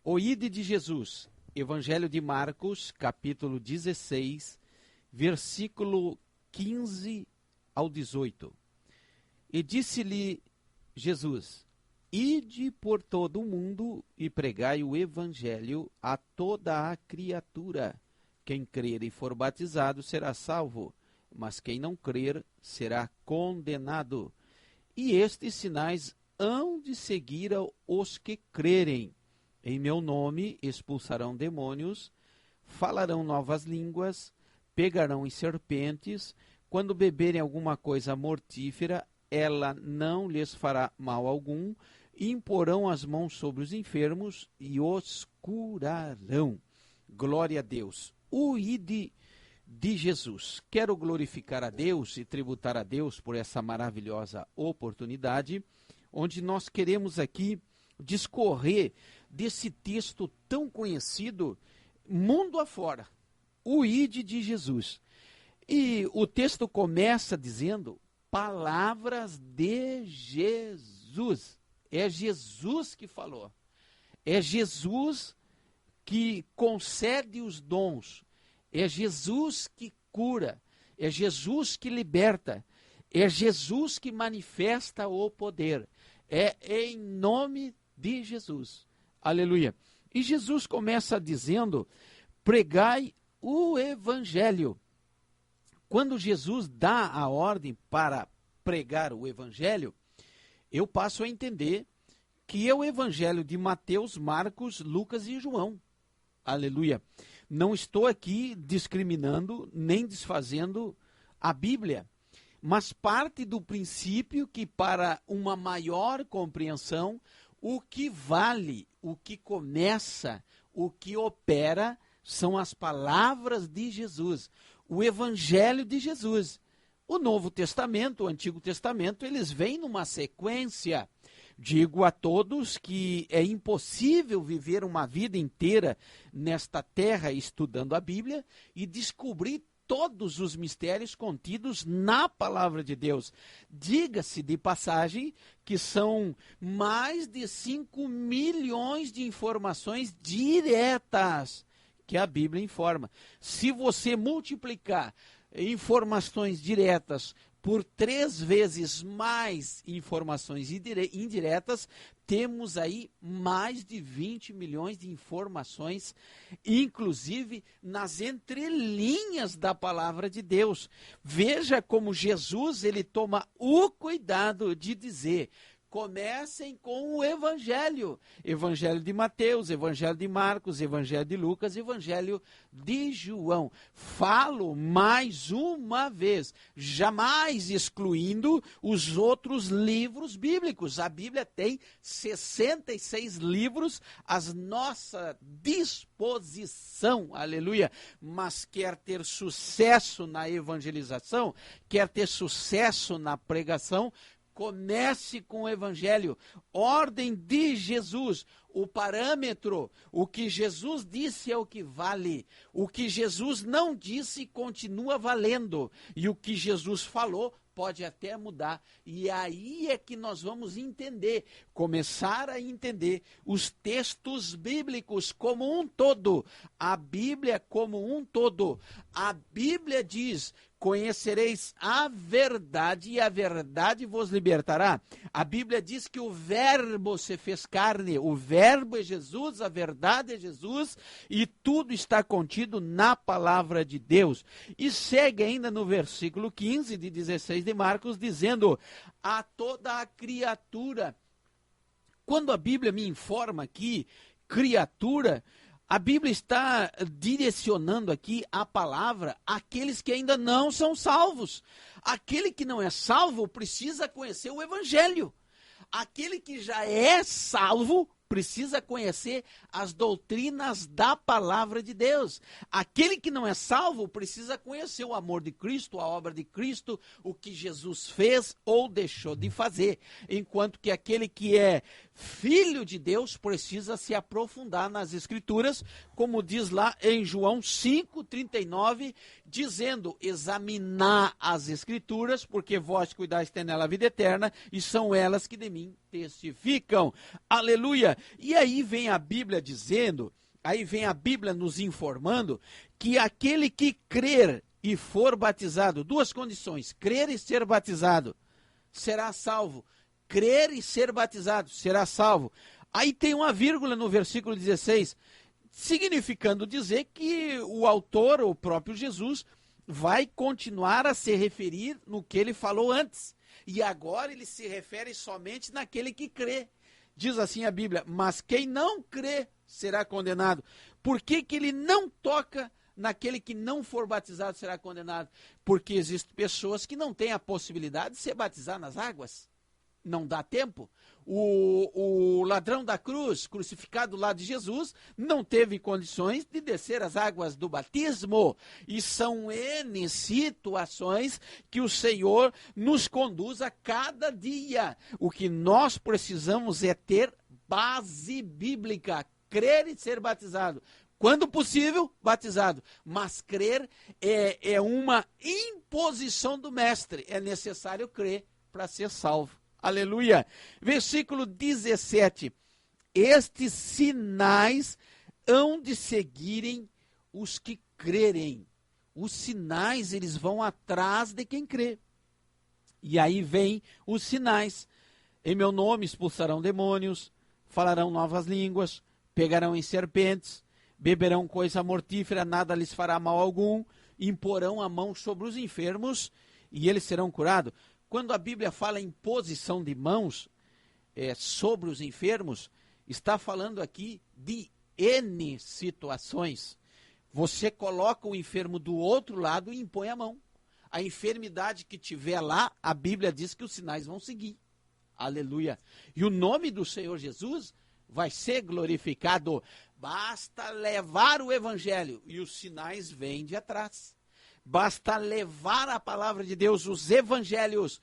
O ide de Jesus, Evangelho de Marcos, capítulo 16, versículo 15 ao 18. E disse-lhe Jesus: ide por todo o mundo e pregai o Evangelho a toda a criatura. Quem crer e for batizado será salvo, mas quem não crer será condenado. E estes sinais hão de seguir os que crerem. Em meu nome expulsarão demônios, falarão novas línguas, pegarão em serpentes, quando beberem alguma coisa mortífera, ela não lhes fará mal algum, imporão as mãos sobre os enfermos e os curarão. Glória a Deus. O ide de Jesus. Quero glorificar a Deus e tributar a Deus por essa maravilhosa oportunidade, onde nós queremos aqui discorrer desse texto tão conhecido mundo afora, o ide de Jesus. E o texto começa dizendo palavras de Jesus. É Jesus que falou. É Jesus que concede os dons. É Jesus que cura. É Jesus que liberta. É Jesus que manifesta o poder. É em nome de Jesus. Aleluia. E Jesus começa dizendo: pregai o Evangelho. Quando Jesus dá a ordem para pregar o Evangelho, eu passo a entender que é o Evangelho de Mateus, Marcos, Lucas e João. Aleluia. Não estou aqui discriminando nem desfazendo a Bíblia, mas parte do princípio que, para uma maior compreensão, o que vale, o que começa, o que opera, são as palavras de Jesus, o Evangelho de Jesus. O Novo Testamento, o Antigo Testamento, eles vêm numa sequência. Digo a todos que é impossível viver uma vida inteira nesta terra estudando a Bíblia e descobrir todos os mistérios contidos na palavra de Deus. Diga-se de passagem que são mais de 5 milhões de informações diretas que a Bíblia informa. Se você multiplicar informações diretas por 3 vezes mais informações indiretas, temos aí mais de 20 milhões de informações, inclusive nas entrelinhas da palavra de Deus. Veja como Jesus, ele toma o cuidado de dizer: comecem com o Evangelho. Evangelho de Mateus, Evangelho de Marcos, Evangelho de Lucas, Evangelho de João. Falo mais uma vez, jamais excluindo os outros livros bíblicos. A Bíblia tem 66 livros à nossa disposição, aleluia. Mas quer ter sucesso na evangelização, quer ter sucesso na pregação, comece com o Evangelho, ordem de Jesus, o parâmetro, o que Jesus disse é o que vale, o que Jesus não disse continua valendo, e o que Jesus falou pode até mudar, e aí é que nós vamos entender, começar a entender os textos bíblicos como um todo, a Bíblia como um todo. A Bíblia diz: conhecereis a verdade e a verdade vos libertará. A Bíblia diz que o verbo se fez carne, o verbo é Jesus, a verdade é Jesus, e tudo está contido na palavra de Deus. E segue ainda no versículo 15 de 16 de Marcos, dizendo: a toda a criatura. Quando a Bíblia me informa aqui, criatura, a Bíblia está direcionando aqui a palavra àqueles que ainda não são salvos. Aquele que não é salvo precisa conhecer o Evangelho. Aquele que já é salvo precisa conhecer as doutrinas da palavra de Deus. Aquele que não é salvo precisa conhecer o amor de Cristo, a obra de Cristo, o que Jesus fez ou deixou de fazer. Enquanto que aquele que é filho de Deus precisa se aprofundar nas Escrituras, como diz lá em João 5,39, dizendo: examinar as Escrituras, porque vós cuidais ter nela a vida eterna, e são elas que de mim testificam. Aleluia! E aí vem a Bíblia dizendo, aí vem a Bíblia nos informando, que aquele que crer e for batizado, duas condições, crer e ser batizado, será salvo. Crer e ser batizado, será salvo. Aí tem uma vírgula no versículo 16, significando dizer que o autor, o próprio Jesus, vai continuar a se referir no que ele falou antes. E agora ele se refere somente naquele que crê. Diz assim a Bíblia: mas quem não crê será condenado. Por que que ele não toca naquele que não for batizado será condenado? Porque existem pessoas que não têm a possibilidade de ser batizado nas águas. Não dá tempo. O ladrão da cruz, crucificado do lado de Jesus, não teve condições de descer as águas do batismo. E são N situações que o Senhor nos conduz a cada dia. O que nós precisamos é ter base bíblica, crer e ser batizado. Quando possível, batizado. Mas crer é uma imposição do mestre. É necessário crer para ser salvo. Aleluia. Versículo 17. Estes sinais hão de seguirem os que crerem. Os sinais, eles vão atrás de quem crê. E aí vem os sinais. Em meu nome expulsarão demônios, falarão novas línguas, pegarão em serpentes, beberão coisa mortífera, nada lhes fará mal algum, imporão a mão sobre os enfermos e eles serão curados. Quando a Bíblia fala em posição de mãos sobre os enfermos, está falando aqui de N situações. Você coloca o enfermo do outro lado e impõe a mão. A enfermidade que tiver lá, a Bíblia diz que os sinais vão seguir. Aleluia. E o nome do Senhor Jesus vai ser glorificado. Basta levar o evangelho e os sinais vêm de atrás. Basta levar a palavra de Deus, os evangelhos,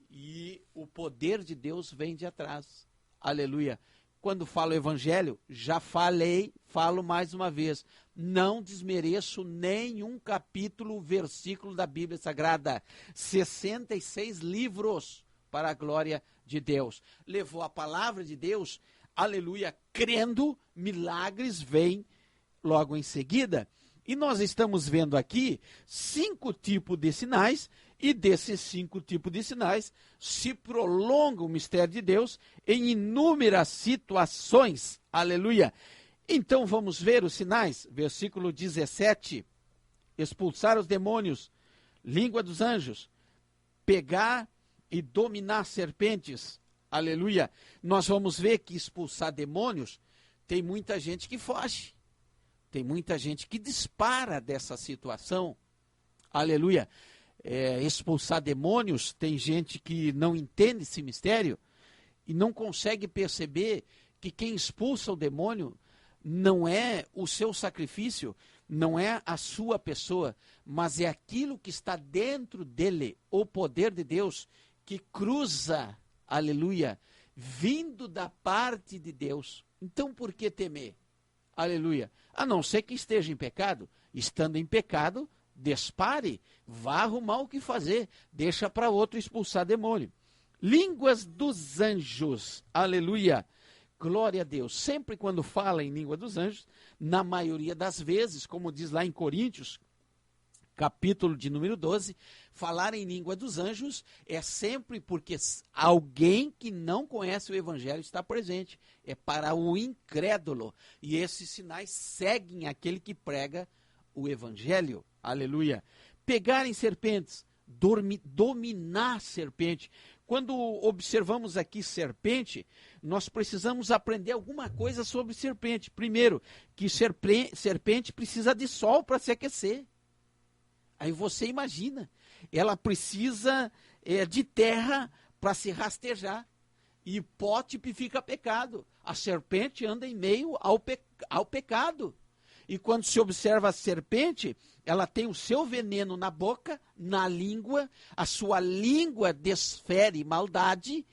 e o poder de Deus vem de atrás. Aleluia. Quando falo evangelho, já falei, falo mais uma vez, não desmereço nenhum capítulo, versículo da Bíblia Sagrada. 66 livros para a glória de Deus. Levou a palavra de Deus, aleluia, crendo, milagres vêm logo em seguida. E nós estamos vendo aqui 5 tipos de sinais, e desses 5 tipos de sinais se prolonga o mistério de Deus em inúmeras situações. Aleluia! Então vamos ver os sinais. Versículo 17. Expulsar os demônios, língua dos anjos, pegar e dominar serpentes. Aleluia! Nós vamos ver que expulsar demônios, tem muita gente que foge. Tem muita gente que dispara dessa situação. Aleluia. Expulsar demônios, tem gente que não entende esse mistério e não consegue perceber que quem expulsa o demônio não é o seu sacrifício, não é a sua pessoa, mas é aquilo que está dentro dele, o poder de Deus, que cruza, aleluia, vindo da parte de Deus. Então por que temer? Aleluia. A não ser que esteja em pecado. Estando em pecado, despare, vá arrumar o que fazer, deixa para outro expulsar demônio. Línguas dos anjos, aleluia, glória a Deus. Sempre quando fala em língua dos anjos, na maioria das vezes, como diz lá em Coríntios, capítulo de número 12, falar em língua dos anjos é sempre porque alguém que não conhece o evangelho está presente. É para o incrédulo. E esses sinais seguem aquele que prega o evangelho. Aleluia. Pegar em serpentes, dominar serpente. Quando observamos aqui serpente, nós precisamos aprender alguma coisa sobre serpente. Primeiro, que serpente precisa de sol para se aquecer. Aí você imagina, ela precisa de terra para se rastejar. E pó tipifica pecado. A serpente anda em meio ao pecado. E quando se observa a serpente, ela tem o seu veneno na boca, na língua, a sua língua desfere maldade,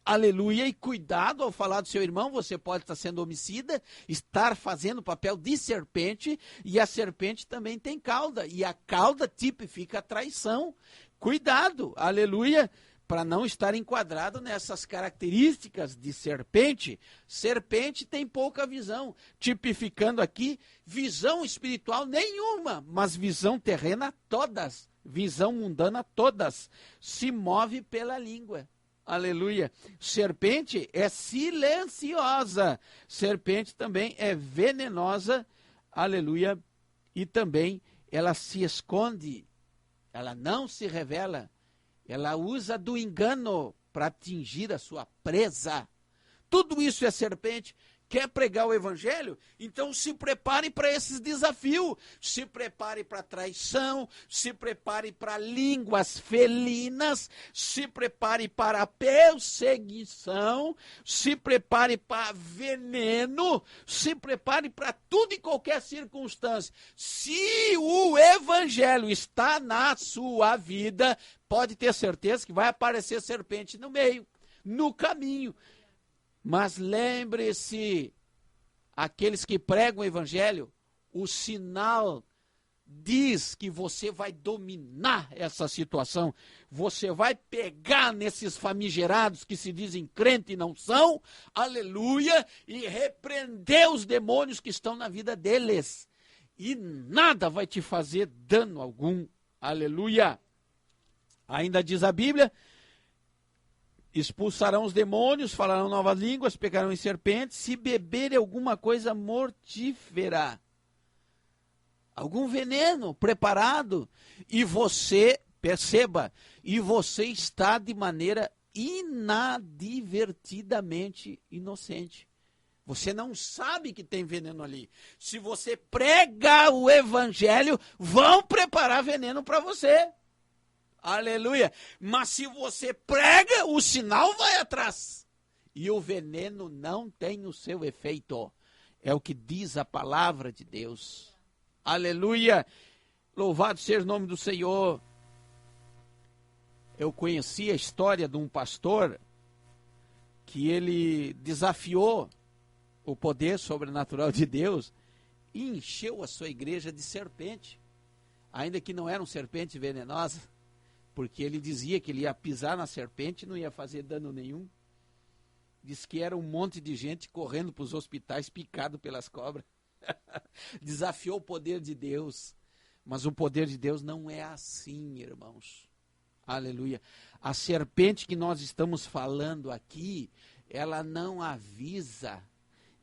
Aleluia, e cuidado ao falar do seu irmão, você pode estar sendo homicida, estar fazendo o papel de serpente, e a serpente também tem cauda, e a cauda tipifica a traição. Cuidado, aleluia, para não estar enquadrado nessas características de serpente. Serpente tem pouca visão, tipificando aqui visão espiritual nenhuma, mas visão terrena todas, visão mundana todas, se move pela língua. Aleluia. Serpente é silenciosa. Serpente também é venenosa. Aleluia. E também ela se esconde. Ela não se revela. Ela usa do engano para atingir a sua presa. Tudo isso é serpente. Quer pregar o evangelho? Então se prepare para esses desafios. Se prepare para traição, se prepare para línguas felinas, se prepare para perseguição, se prepare para veneno, se prepare para tudo e qualquer circunstância. Se o evangelho está na sua vida, pode ter certeza que vai aparecer serpente no meio, no caminho. Mas lembre-se, aqueles que pregam o evangelho, o sinal diz que você vai dominar essa situação, você vai pegar nesses famigerados que se dizem crente e não são, aleluia, e repreender os demônios que estão na vida deles, e nada vai te fazer dano algum, aleluia. Ainda diz a Bíblia, expulsarão os demônios, falarão novas línguas, pegarão em serpentes, se beberem alguma coisa mortífera, algum veneno preparado, e você, perceba, e você está de maneira inadvertidamente inocente. Você não sabe que tem veneno ali. Se você prega o evangelho, vão preparar veneno para você. Aleluia. Mas se você prega, o sinal vai atrás. E o veneno não tem o seu efeito. É o que diz a palavra de Deus. Aleluia. Louvado seja o nome do Senhor. Eu conheci a história de um pastor que ele desafiou o poder sobrenatural de Deus e encheu a sua igreja de serpente. Ainda que não eram serpentes venenosas. Porque ele dizia que ele ia pisar na serpente e não ia fazer dano nenhum. Diz que era um monte de gente correndo para os hospitais picado pelas cobras. Desafiou o poder de Deus. Mas o poder de Deus não é assim, irmãos. Aleluia. A serpente que nós estamos falando aqui, ela não avisa.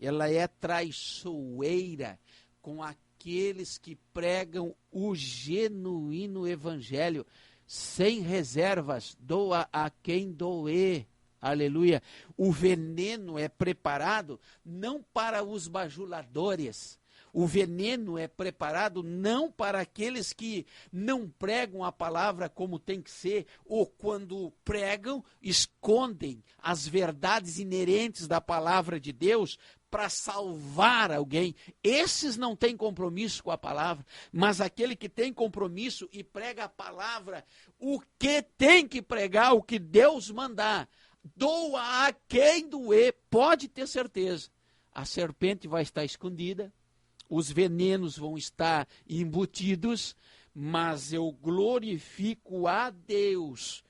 Ela é traiçoeira com aqueles que pregam o genuíno evangelho. Sem reservas, doa a quem doer, aleluia. O veneno é preparado não para os bajuladores, o veneno é preparado não para aqueles que não pregam a palavra como tem que ser, ou quando pregam, escondem as verdades inerentes da palavra de Deus, para salvar alguém. Esses não têm compromisso com a palavra, mas aquele que tem compromisso e prega a palavra, o que tem que pregar, o que Deus mandar, doa a quem doer, pode ter certeza. A serpente vai estar escondida, os venenos vão estar embutidos, mas eu glorifico a Deus,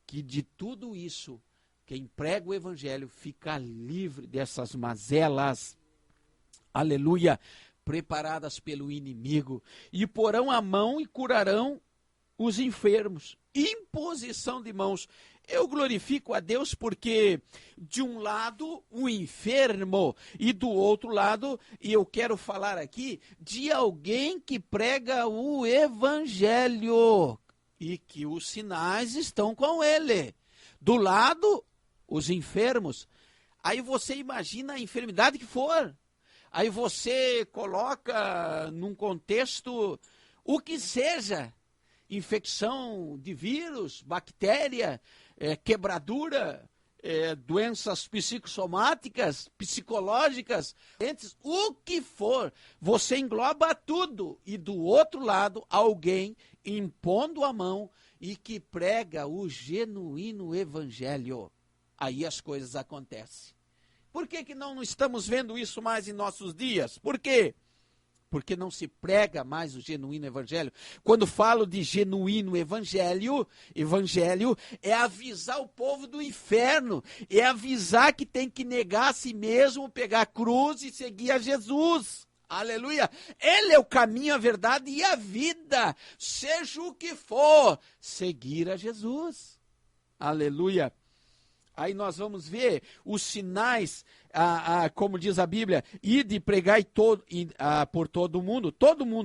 que de tudo isso, quem prega o evangelho fica livre dessas mazelas, aleluia, preparadas pelo inimigo, e porão a mão e curarão os enfermos. Imposição de mãos. Eu glorifico a Deus porque, de um lado, o enfermo, e do outro lado, e eu quero falar aqui, de alguém que prega o evangelho, e que os sinais estão com ele. Do lado, os enfermos, aí você imagina a enfermidade que for, aí você coloca num contexto o que seja, infecção de vírus, bactéria, quebradura, doenças psicossomáticas, psicológicas, o que for, você engloba tudo, e do outro lado alguém impondo a mão e que prega o genuíno evangelho. aí as coisas acontecem. Por que não estamos vendo isso mais em nossos dias? Por quê? Porque não se prega mais o genuíno evangelho. Quando falo de genuíno evangelho é avisar o povo do inferno, é avisar que tem que negar a si mesmo, pegar a cruz e seguir a Jesus. Aleluia! Ele é o caminho, a verdade e a vida. Seja o que for, seguir a Jesus. Aleluia! Aí nós vamos ver os sinais, como diz a Bíblia, ide e pregai por todo mundo,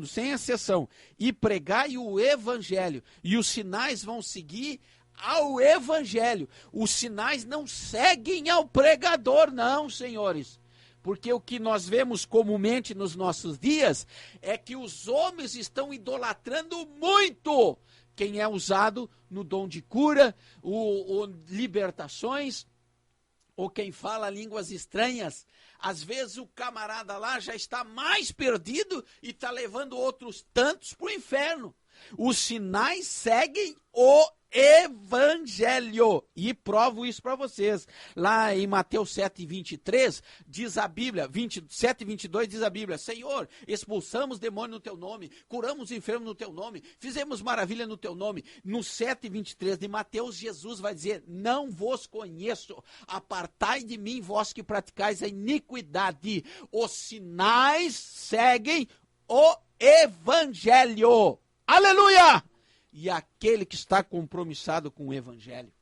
sem exceção, e pregai o evangelho. E os sinais vão seguir ao evangelho. Os sinais não seguem ao pregador, não, senhores. Porque o que nós vemos comumente nos nossos dias é que os homens estão idolatrando muito quem é usado no dom de cura, ou libertações, ou quem fala línguas estranhas. Às vezes o camarada lá já está mais perdido e está levando outros tantos para o inferno. Os sinais seguem o evangelho. E provo isso para vocês. Lá em Mateus 7:23, diz a Bíblia, 7:22 diz a Bíblia: Senhor, expulsamos demônio no teu nome, curamos enfermos no teu nome, fizemos maravilha no teu nome. No 7:23 de Mateus, Jesus vai dizer: não vos conheço, apartai de mim, vós que praticais a iniquidade. Os sinais seguem o evangelho. Aleluia! E aquele que está compromissado com o evangelho.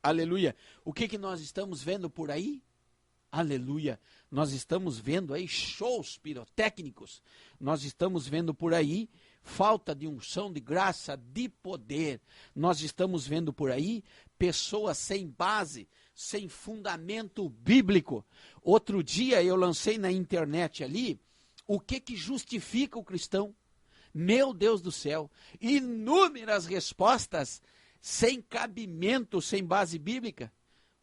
Aleluia! O que nós estamos vendo por aí? Aleluia! Nós estamos vendo aí shows pirotécnicos. Nós estamos vendo por aí falta de unção, de graça, de poder. Nós estamos vendo por aí pessoas sem base, sem fundamento bíblico. Outro dia eu lancei na internet ali o que justifica o cristão. Meu Deus do céu, inúmeras respostas sem cabimento, sem base bíblica,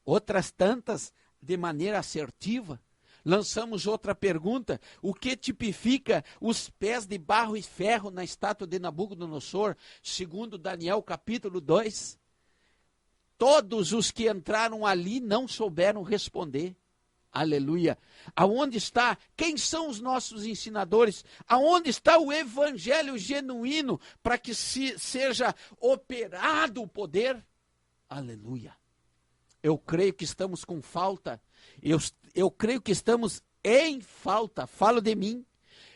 outras tantas de maneira assertiva. Lançamos outra pergunta: o que tipifica os pés de barro e ferro na estátua de Nabucodonosor, segundo Daniel capítulo 2? Todos os que entraram ali não souberam responder. Aleluia. Aonde está? Quem são os nossos ensinadores? Aonde está o evangelho genuíno para que seja operado o poder? Aleluia. Eu creio que estamos com falta. Eu creio que estamos em falta. Falo de mim.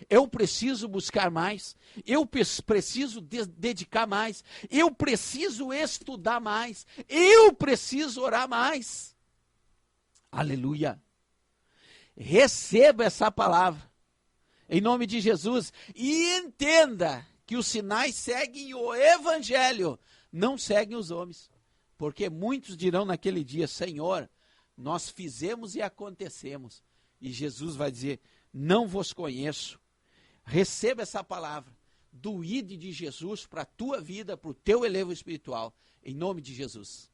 Eu preciso buscar mais. Eu preciso dedicar mais. Eu preciso estudar mais. Eu preciso orar mais. Aleluia. Receba essa palavra, em nome de Jesus, e entenda que os sinais seguem o evangelho, não seguem os homens, porque muitos dirão naquele dia: Senhor, nós fizemos e acontecemos, e Jesus vai dizer: não vos conheço. Receba essa palavra, do ide de Jesus para a tua vida, para o teu elevo espiritual, em nome de Jesus.